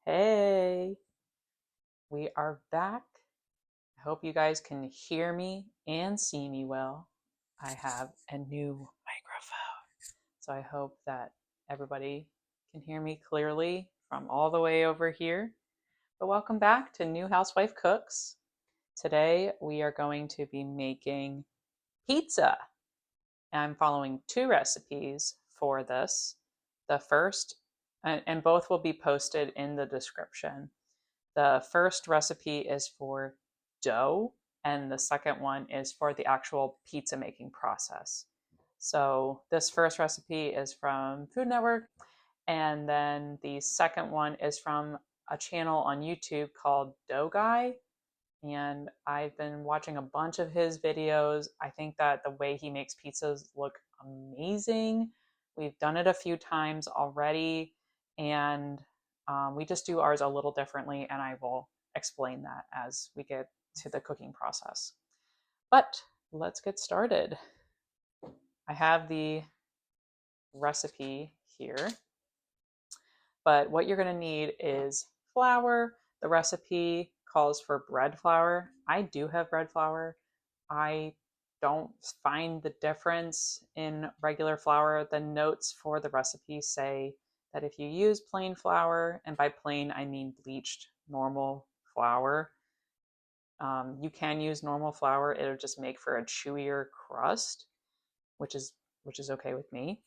Hey, we are back. I hope you guys can hear me and see me well. I have a new microphone, so I hope that everybody can hear me clearly from all the way over here. But welcome back to New Housewife Cooks. Today we are going to be making pizza. I'm following two recipes for this. The first, and both will be posted in the description. The first recipe is for dough, and the second one is for the actual pizza making process. So this first recipe is from Food Network, and then the second one is from a channel on YouTube called Dough Guy. And I've been watching a bunch of his videos. I think that the way he makes pizzas look amazing. We've done it a few times already, and we just do ours a little differently, and I will explain that as we get to the cooking process. But let's get started. I have the recipe here, but what you're going to need is flour. The recipe calls for bread flour. I do have bread flour. I don't find the difference in regular flour. The notes for the recipe say that if you use plain flour, and by plain I mean bleached normal flour, you can use normal flour. It'll just make for a chewier crust, which is okay with me.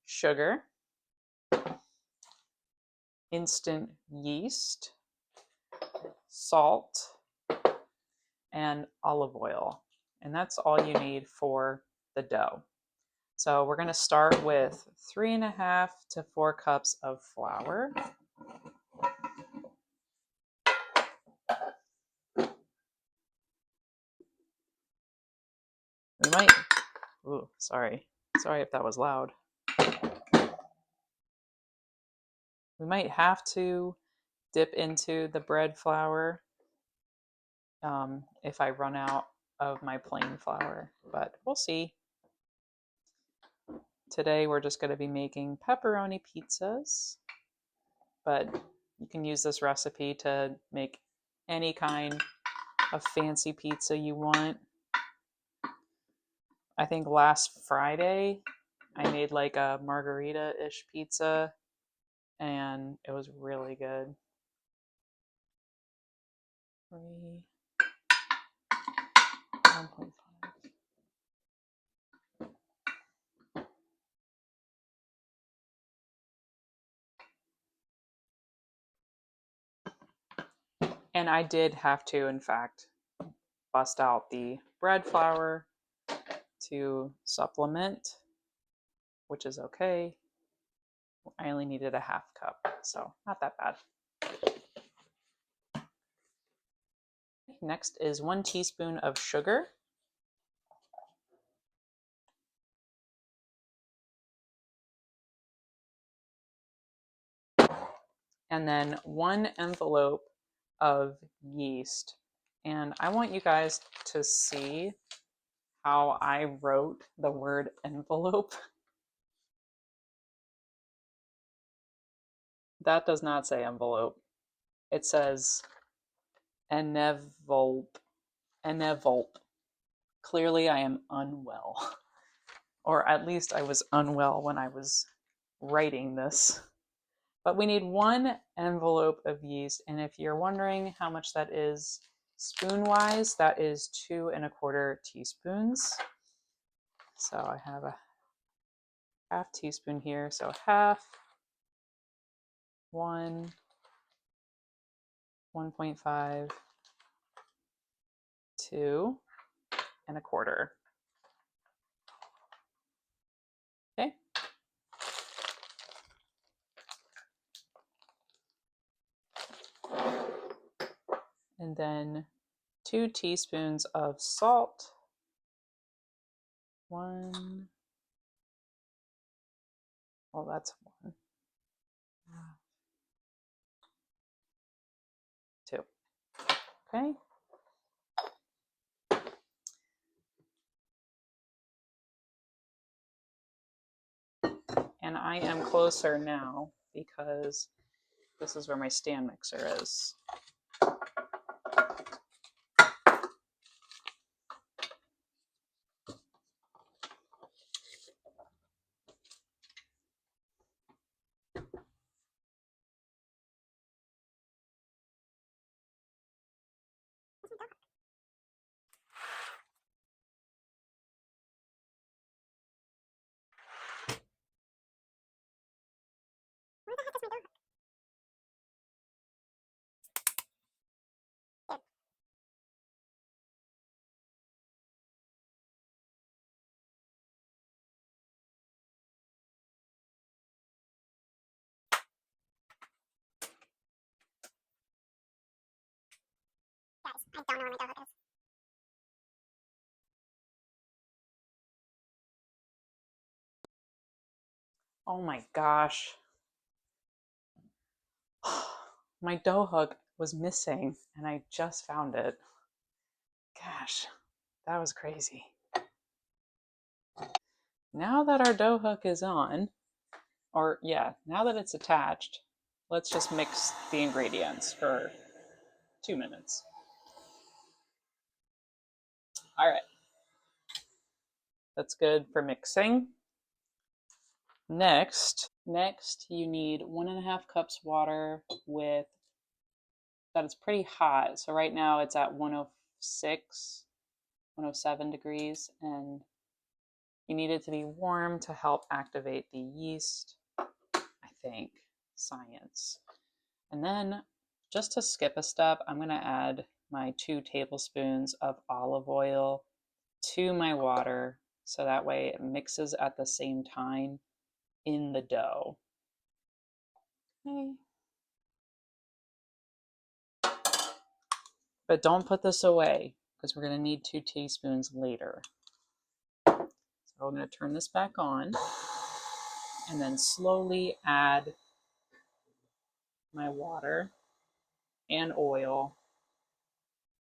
Sugar, instant yeast, salt, and olive oil. And that's all you need for the dough. So we're going to start with 3.5 to 4 cups of flour. We might, sorry if that was loud. We might have to dip into the bread flour if I run out of my plain flour, but we'll see. Today we're just going to be making pepperoni pizzas, but you can use this recipe to make any kind of fancy pizza you want. I think last Friday I made like a margarita-ish pizza, and it was really good. 1.5. And I did have to, in fact, bust out the bread flour to supplement, which is okay. I only needed a half cup, so not that bad. Next is 1 teaspoon of sugar. And then 1 envelope of yeast. And I want you guys to see how I wrote the word envelope. That does not say envelope. It says envelope. Envelope. Clearly I am unwell. Or at least I was unwell when I was writing this. But we need 1 envelope of yeast. And if you're wondering how much that is spoon-wise, that is 2.25 teaspoons. So I have a half teaspoon here. So half, 1, 1.5, 2.25. Okay. And then 2 teaspoons of salt. 1. Well, that's 1. 2. Okay. And I am closer now because This is where my stand mixer is. Guys, I don't know where my dough hook is. Oh my gosh. My dough hook was missing and I just found it. Gosh, that was crazy. Now that our dough hook is on, or yeah, now that it's attached, let's just mix the ingredients for 2 minutes. All right, that's good for mixing. Next you need 1.5 cups water with that is pretty hot. So right now it's at 106, 107 degrees, and you need it to be warm to help activate the yeast, I think. Science. And then just to skip a step, I'm going to add my 2 tablespoons of olive oil to my water so that way it mixes at the same time in the dough. Okay. But don't put this away because we're going to need 2 teaspoons later. So I'm going to turn this back on and then slowly add my water and oil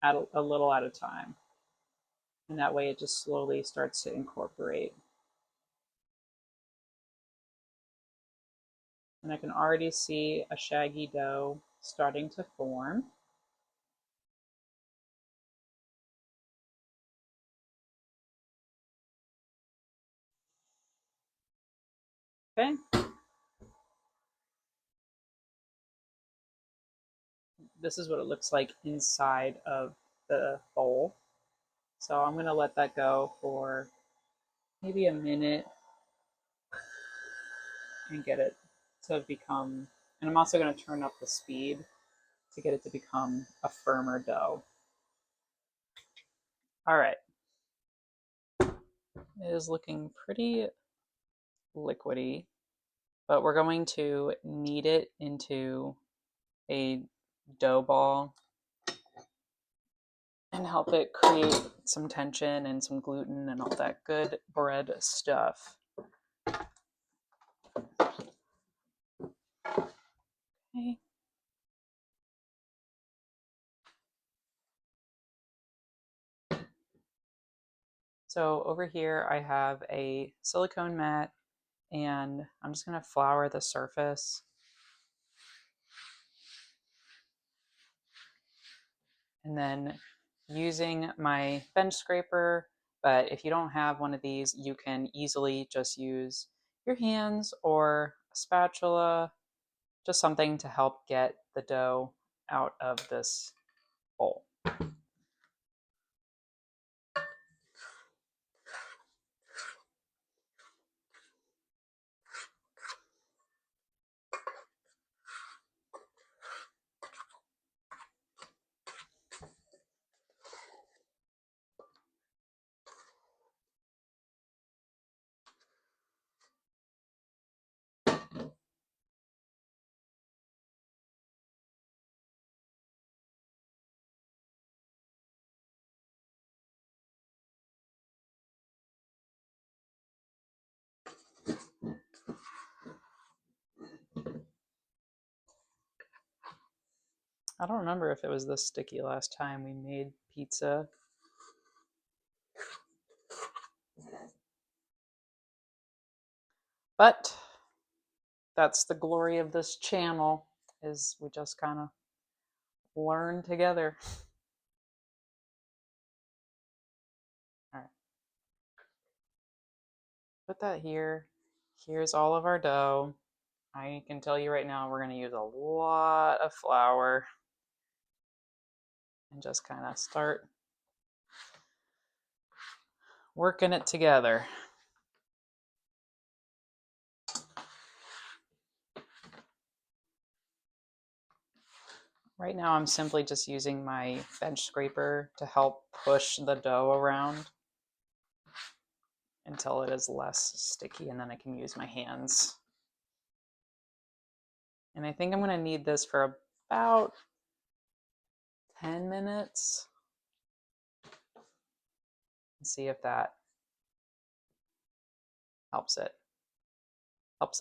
at a little at a time. And that way it just slowly starts to incorporate. And I can already see a shaggy dough starting to form. Okay. This is what it looks like inside of the bowl. So I'm going to let that go for maybe a minute and get it to become, and I'm also going to turn up the speed to get it to become a firmer dough. All right. It is looking pretty liquidy, but we're going to knead it into a dough ball and help it create some tension and some gluten and all that good bread stuff. Okay. So over here I have a silicone mat and I'm just going to flour the surface. And then using my bench scraper, but if you don't have one of these, you can easily just use your hands or a spatula, just something to help get the dough out of this bowl. I don't remember if it was this sticky last time we made pizza. But that's the glory of this channel. is we just kind of learn together. All right, put that here. Here's all of our dough. I can tell you right now, we're going to use a lot of flour and just kind of start working it together. Right now, I'm simply just using my bench scraper to help push the dough around until it is less sticky, and then I can use my hands. And I think I'm going to need this for about 10 minutes. And see if that helps it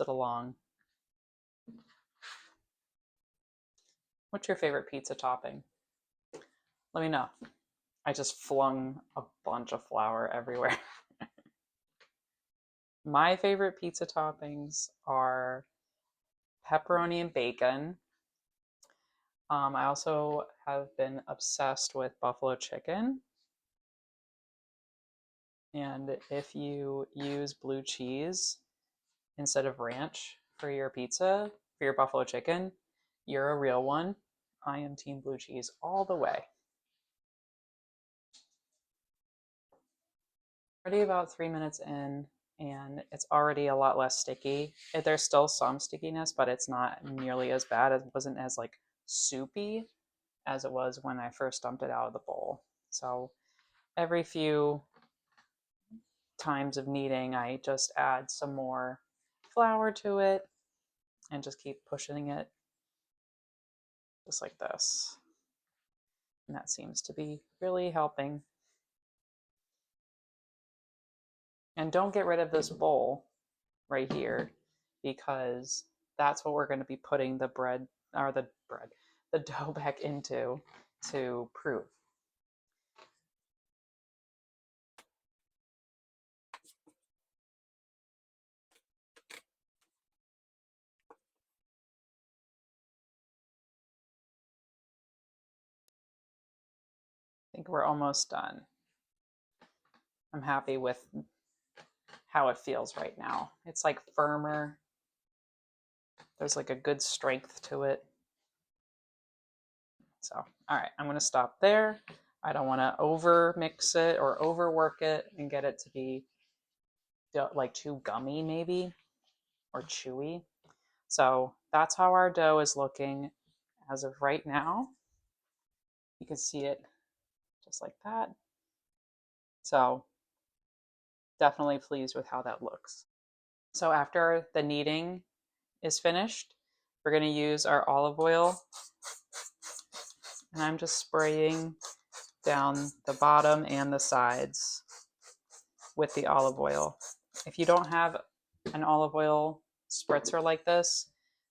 along. What's your favorite pizza topping? Let me know. I just flung a bunch of flour everywhere. My favorite pizza toppings are pepperoni and bacon. I also have been obsessed with buffalo chicken. And if you use blue cheese instead of ranch for your pizza, for your buffalo chicken, you're a real one. I am team blue cheese all the way. Already about 3 minutes in, and it's already a lot less sticky. There's still some stickiness, but it's not nearly as bad. It wasn't as like soupy as it was when I first dumped it out of the bowl. So every few times of kneading, I just add some more flour to it and just keep pushing it just like this. And that seems to be really helping. And don't get rid of this bowl right here, because that's what we're going to be putting the the dough back into to prove. I think we're almost done. I'm happy with how it feels right now. It's like firmer. There's like a good strength to it. So, all right, I'm going to stop there. I don't want to over mix it or overwork it and get it to be like too gummy maybe or chewy. So that's how our dough is looking as of right now. You can see it just like that. So definitely pleased with how that looks. So after the kneading is finished, we're going to use our olive oil, and I'm just spraying down the bottom and the sides with the olive oil. If you don't have an olive oil spritzer like this,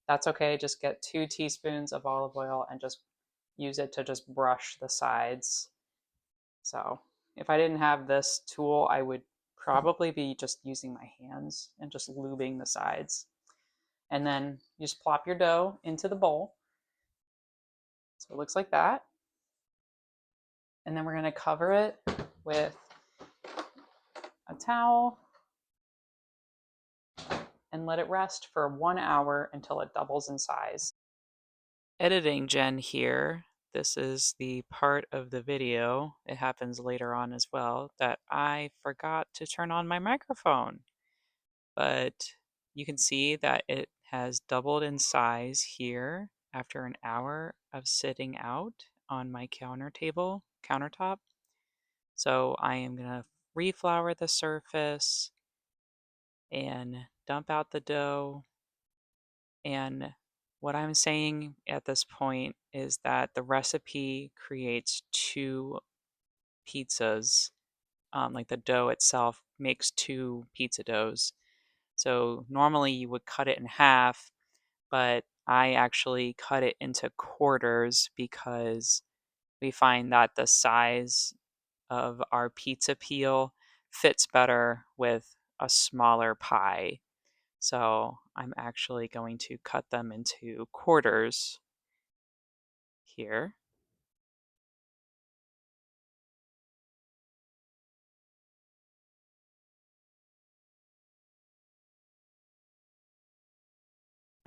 that's okay. Just get 2 teaspoons of olive oil and just use it to just brush the sides. So if I didn't have this tool, I would probably be just using my hands and just lubing the sides. And then you just plop your dough into the bowl. So it looks like that. And then we're going to cover it with a towel and let it rest for 1 hour until it doubles in size. Editing Jen here. This is the part of the video, it happens later on as well, that I forgot to turn on my microphone. But you can see that it has doubled in size here after an hour of sitting out on my countertop. So I am going to reflour the surface and dump out the dough. And what I'm saying at this point is that the recipe creates 2 pizzas. Like the dough itself makes 2 pizza doughs. So normally you would cut it in half, but I actually cut it into quarters because we find that the size of our pizza peel fits better with a smaller pie. So I'm actually going to cut them into quarters here.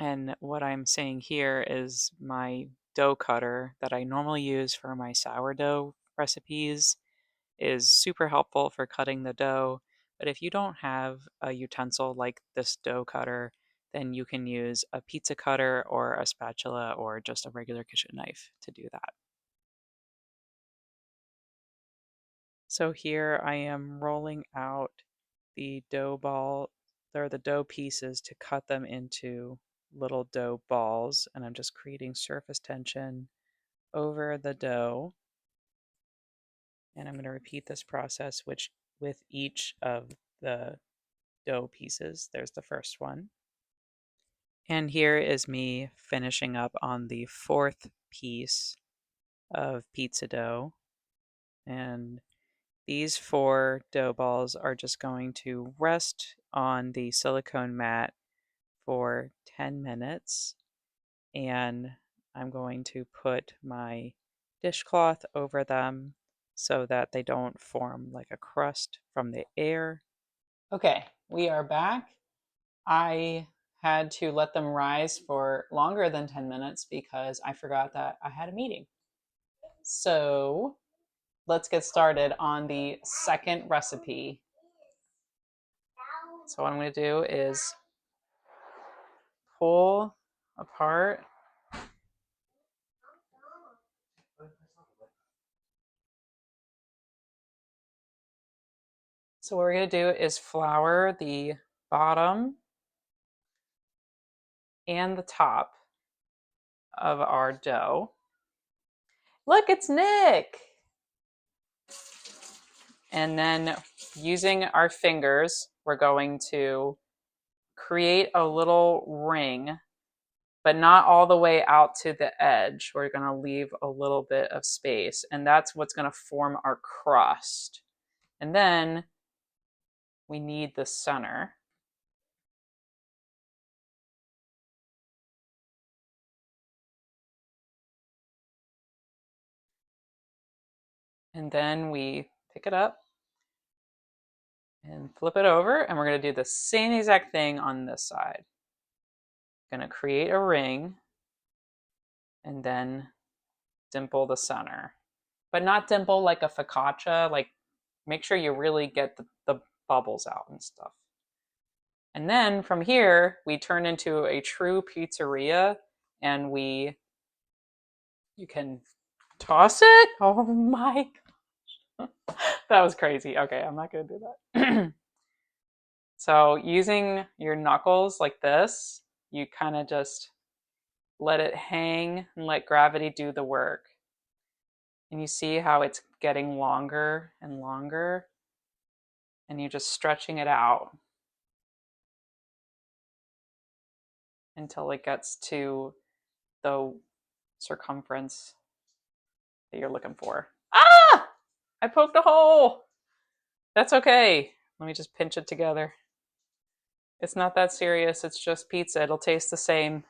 And what I'm saying here is my dough cutter that I normally use for my sourdough recipes is super helpful for cutting the dough. But if you don't have a utensil like this dough cutter, then you can use a pizza cutter or a spatula or just a regular kitchen knife to do that. So here I am rolling out the dough ball or the dough pieces to cut them into little dough balls, and I'm just creating surface tension over the dough. And I'm going to repeat this process with each of the dough pieces. There's the first one. And here is me finishing up on the fourth piece of pizza dough. And these 4 dough balls are just going to rest on the silicone mat for 10 minutes. And I'm going to put my dishcloth over them so that they don't form like a crust from the air. Okay, we are back. I had to let them rise for longer than 10 minutes because I forgot that I had a meeting. So let's get started on the second recipe. So what I'm going to do is pull apart. So what we're going to do is flour the bottom and the top of our dough. Look, it's Nick! And then using our fingers, we're going to create a little ring, but not all the way out to the edge. We're going to leave a little bit of space, and that's what's going to form our crust. And then we need the center. And then we pick it up and flip it over, and we're going to do the same exact thing on this side. Going to create a ring and then dimple the center, but not dimple like a focaccia. Like, make sure you really get the bubbles out and stuff. And then from here, we turn into a true pizzeria, and you can toss it. Oh my gosh. That was crazy. Okay, I'm not going to do that. So using your knuckles like this, you kind of just let it hang and let gravity do the work. And you see how it's getting longer and longer, and you're just stretching it out until it gets to the circumference that you're looking for. Ah! I poked a hole. That's okay. Let me just pinch it together. It's not that serious. It's just pizza. It'll taste the same.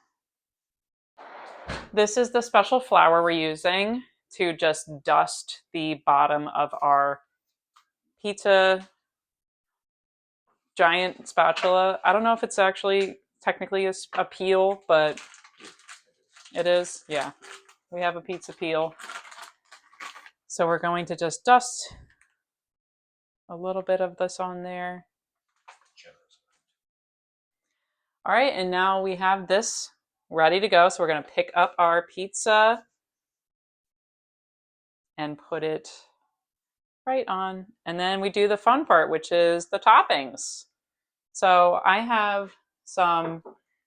This is the special flour we're using to just dust the bottom of our pizza giant spatula. I don't know if it's actually technically a peel, but it is. Yeah, we have a pizza peel. So we're going to just dust a little bit of this on there. All right, and now we have this ready to go. So we're going to pick up our pizza and put it right on. And then we do the fun part, which is the toppings. So I have some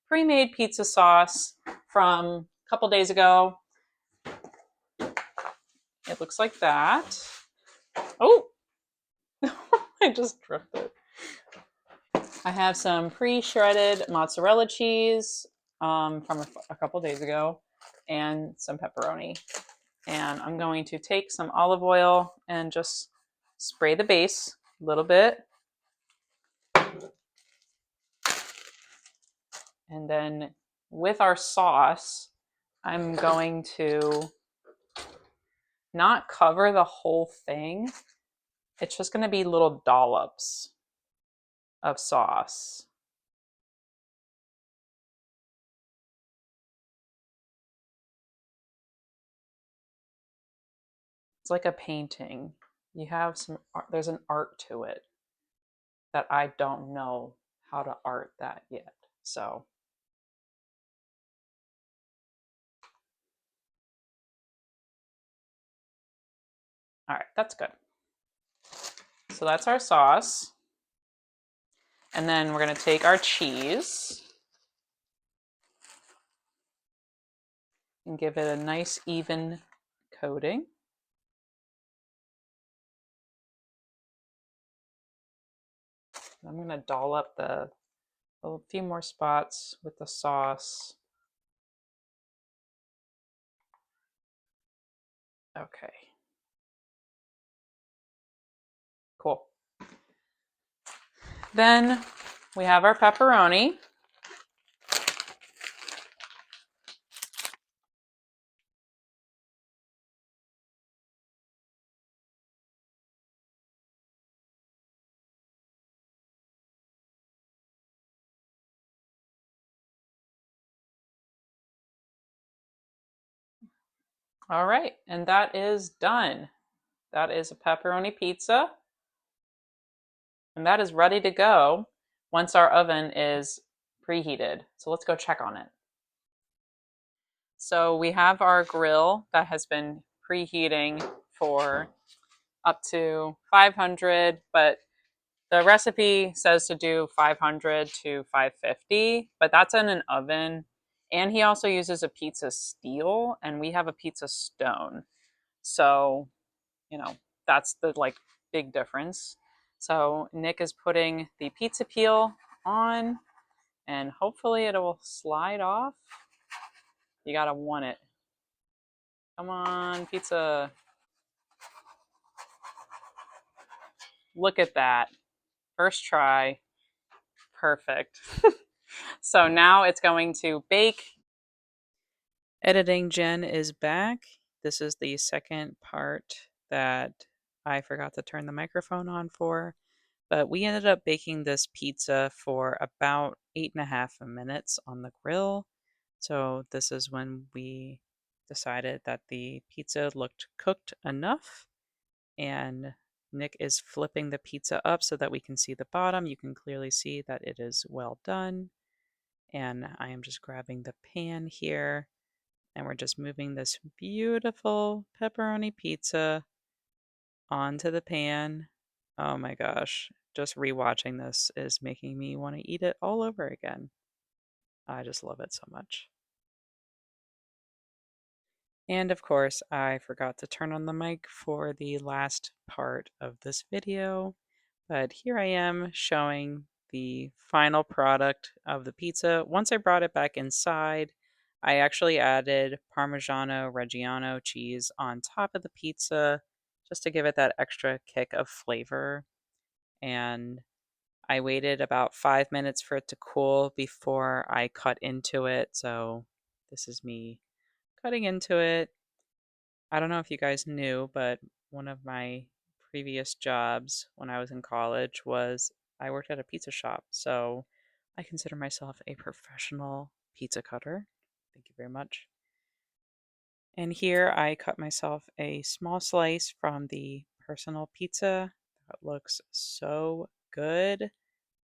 pre-made pizza sauce from a couple days ago. It looks like that. Oh, I just dropped it. I have some pre-shredded mozzarella cheese from a couple days ago and some pepperoni. And I'm going to take some olive oil and just spray the base a little bit. And then with our sauce, I'm going to not cover the whole thing. It's just going to be little dollops of sauce. It's like a painting. You have some art, there's an art to it that I don't know how to art that yet. So, all right, that's good. So that's our sauce. And then we're going to take our cheese and give it a nice even coating. I'm going to doll up a few more spots with the sauce. Okay. Cool. Then we have our pepperoni. All right, and that is done. That is a pepperoni pizza, and that is ready to go once our oven is preheated. So let's go check on it. So we have our grill that has been preheating for up to 500, but the recipe says to do 500 to 550, but that's in an oven. And he also uses a pizza steel, and we have a pizza stone. So, you know, that's the like big difference. So Nick is putting the pizza peel on, and hopefully it will slide off. You gotta want it. Come on, pizza. Look at that. First try. Perfect. So now it's going to bake. Editing Jen is back. This is the second part that I forgot to turn the microphone on for. But we ended up baking this pizza for about 8.5 minutes on the grill. So this is when we decided that the pizza looked cooked enough. And Nick is flipping the pizza up so that we can see the bottom. You can clearly see that it is well done. And I am just grabbing the pan here. And we're just moving this beautiful pepperoni pizza onto the pan. Oh my gosh, just rewatching this is making me want to eat it all over again. I just love it so much. And of course, I forgot to turn on the mic for the last part of this video, but here I am showing the final product of the pizza. Once I brought it back inside, I actually added Parmigiano Reggiano cheese on top of the pizza just to give it that extra kick of flavor. And I waited about 5 minutes for it to cool before I cut into it. So this is me cutting into it. I don't know if you guys knew, but one of my previous jobs when I was in college was I worked at a pizza shop. So I consider myself a professional pizza cutter. Thank you very much. And here I cut myself a small slice from the personal pizza. That looks so good.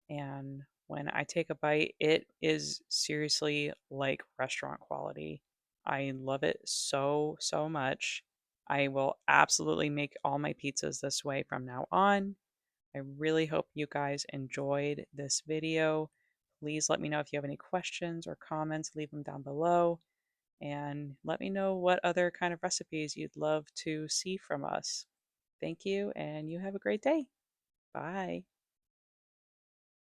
And when I take a bite, it is seriously like restaurant quality. I love it so, so much. I will absolutely make all my pizzas this way from now on. I really hope you guys enjoyed this video. Please let me know if you have any questions or comments, leave them down below. And let me know what other kind of recipes you'd love to see from us. Thank you, and you have a great day. Bye.